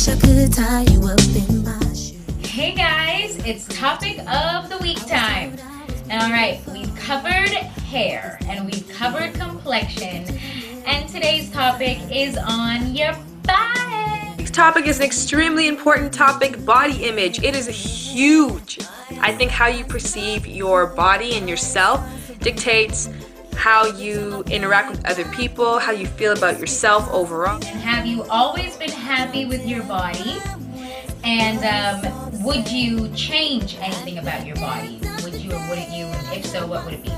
wish I could tie you up in my shoes. Hey guys, it's topic of the week time. Alright, we've covered hair and we've covered complexion, and today's topic is on your body. This topic is an extremely important topic, body image. It is huge. I think how you perceive your body and yourself dictates how you interact with other people, how you feel about yourself overall. And have you always been happy with your body? And would you change anything about your body? Would you or wouldn't you? And if so, what would it be?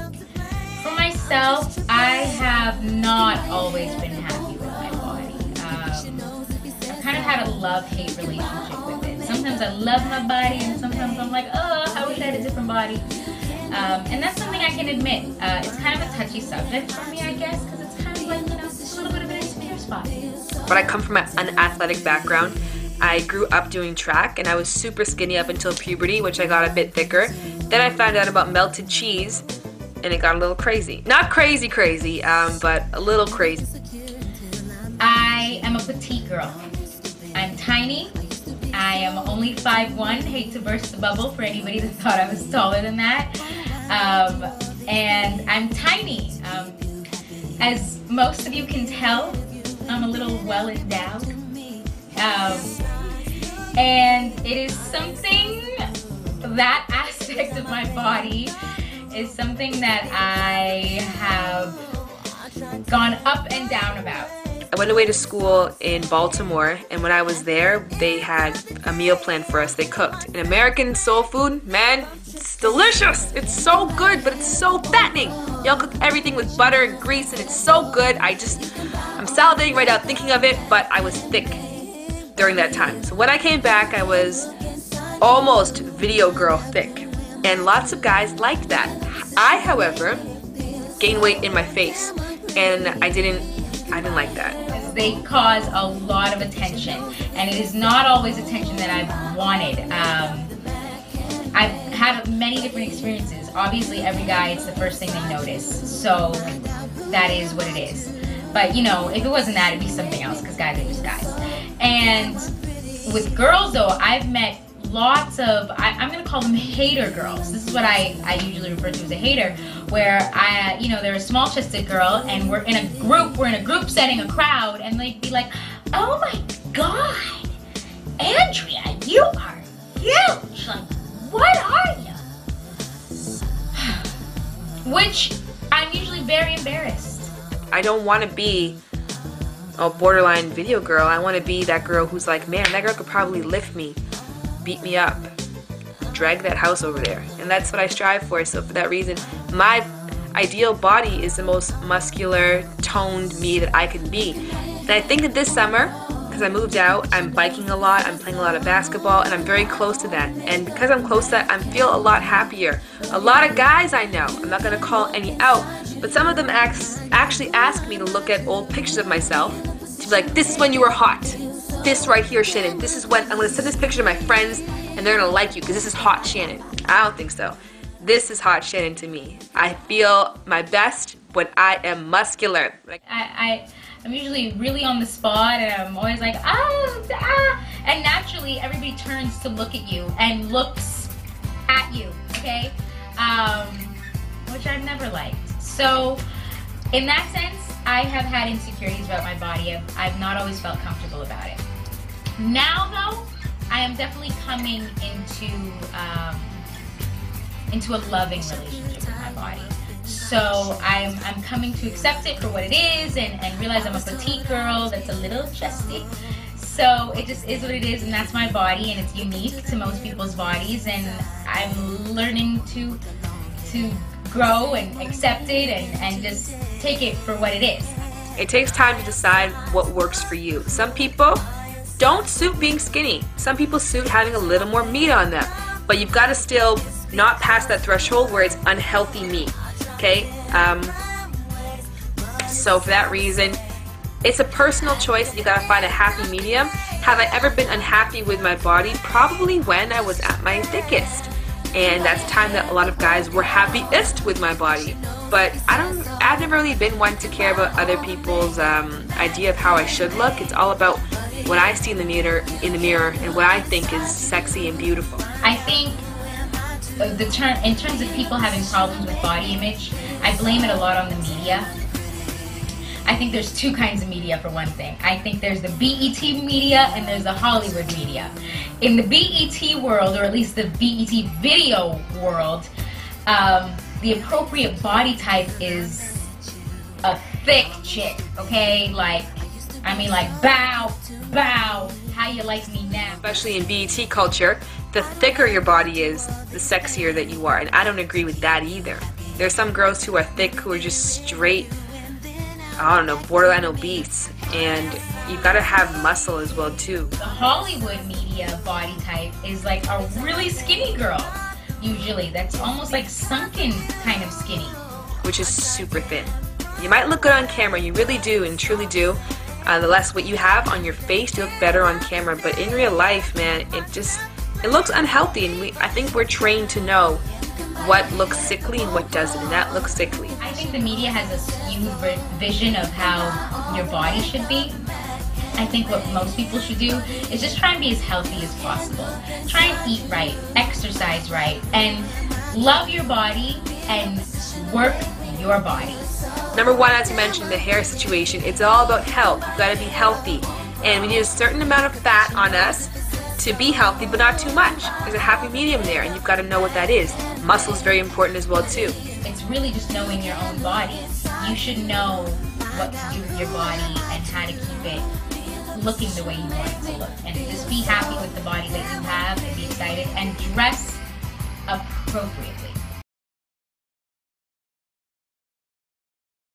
For myself, I have not always been happy with my body. I've kind of had a love-hate relationship with it. Sometimes I love my body, and sometimes I'm like, oh, I wish I had a different body. And that's something I can admit. It's kind of a touchy subject for me, I guess, because it's kind of like, you know, just a little bit of an insecure spot. But I come from an athletic background. I grew up doing track, and I was super skinny up until puberty, which I got a bit thicker. Then I found out about melted cheese, and it got a little crazy. Not crazy, but a little crazy. I am a petite girl. I'm tiny. I am only 5'1", hate to burst the bubble for anybody that thought I was taller than that. And I'm tiny. As most of you can tell, I'm a little well endowed. And it is something, that aspect of my body is something that I have gone up and down about. I went away to school in Baltimore, and when I was there, they had a meal plan for us. They cooked. And American soul food, man, it's delicious. It's so good, but it's so fattening. Y'all cook everything with butter and grease, and it's so good. I'm salivating right now thinking of it, but I was thick during that time. So when I came back, I was almost video girl thick. And lots of guys liked that. I, however, gained weight in my face, and I didn't like that. They cause a lot of attention, and it is not always attention that I've wanted. I've had many different experiences. Obviously, every guy, it's the first thing they notice, so that is what it is. But you know, if it wasn't that, it'd be something else, because guys are just guys. And with girls, though, I've met lots of, I'm gonna call them hater girls. This is what I usually refer to as a hater, where they're a small-chested girl, and we're in a group setting, a crowd, and they'd be like, oh my God, Andrea, you are huge, like, what are you? Which, I'm usually very embarrassed. I don't want to be a borderline video girl. I want to be that girl who's like, man, that girl could probably lift me, beat me up, drag that house over there. And that's what I strive for. So for that reason, my ideal body is the most muscular, toned me that I can be. And I think that this summer, because I moved out, I'm biking a lot, I'm playing a lot of basketball, and I'm very close to that. And because I'm close to that, I feel a lot happier. A lot of guys I know, I'm not going to call any out, but some of them actually ask me to look at old pictures of myself to be like, this is when you were hot. This right here, Shannon. This is when I'm going to send this picture to my friends, and they're going to like you because this is hot Shannon. I don't think so. This is hot Shannon to me. I feel my best when I am muscular. Like, I'm usually really on the spot, and I'm always like, and naturally everybody turns to look at you and looks at you, okay? Which I've never liked. So in that sense, I have had insecurities about my body. I've not always felt comfortable about it. Now though, I am definitely coming into a loving relationship with my body. So I'm coming to accept it for what it is, and realize I'm a petite girl that's a little chesty. So it just is what it is, and that's my body, and it's unique to most people's bodies, and I'm learning to grow and accept it and just take it for what it is. it takes time to decide what works for you. Some people don't suit being skinny. Some people suit having a little more meat on them. But you've got to still not pass that threshold where it's unhealthy meat, okay? So for that reason, it's a personal choice. You gotta find a happy medium. Have I ever been unhappy with my body? Probably when I was at my thickest. And that's the time that a lot of guys were happiest with my body. But I've never really been one to care about other people's idea of how I should look. It's all about what I see in the mirror, and what I think is sexy and beautiful. I think in terms of people having problems with body image, I blame it a lot on the media. I think there's two kinds of media for one thing. I think there's the BET media and there's the Hollywood media. In the BET world, or at least the BET video world, the appropriate body type is a thick chick, okay? Like bow, how you like me now. Especially in BET culture, the thicker your body is, the sexier that you are. And I don't agree with that either. There are some girls who are thick who are just straight, I don't know, borderline obese. And you've got to have muscle as well too. The Hollywood media body type is like a really skinny girl, usually. That's almost like sunken kind of skinny. Which is super thin. You might look good on camera, you really do and truly do. The less weight you have on your face, you look better on camera. But in real life, man, it looks unhealthy. And I think we're trained to know what looks sickly and what doesn't, and that looks sickly. I think the media has a skewed vision of how your body should be. I think what most people should do is just try and be as healthy as possible. Try and eat right, exercise right, and love your body and work your body. Number one, as you mentioned, the hair situation, it's all about health. You've got to be healthy. And we need a certain amount of fat on us to be healthy, but not too much. There's a happy medium there, and you've got to know what that is. Muscle is very important as well, too. It's really just knowing your own body. You should know what to do with your body and how to keep it looking the way you want it to look. And just be happy with the body that you have and be excited and dress appropriately.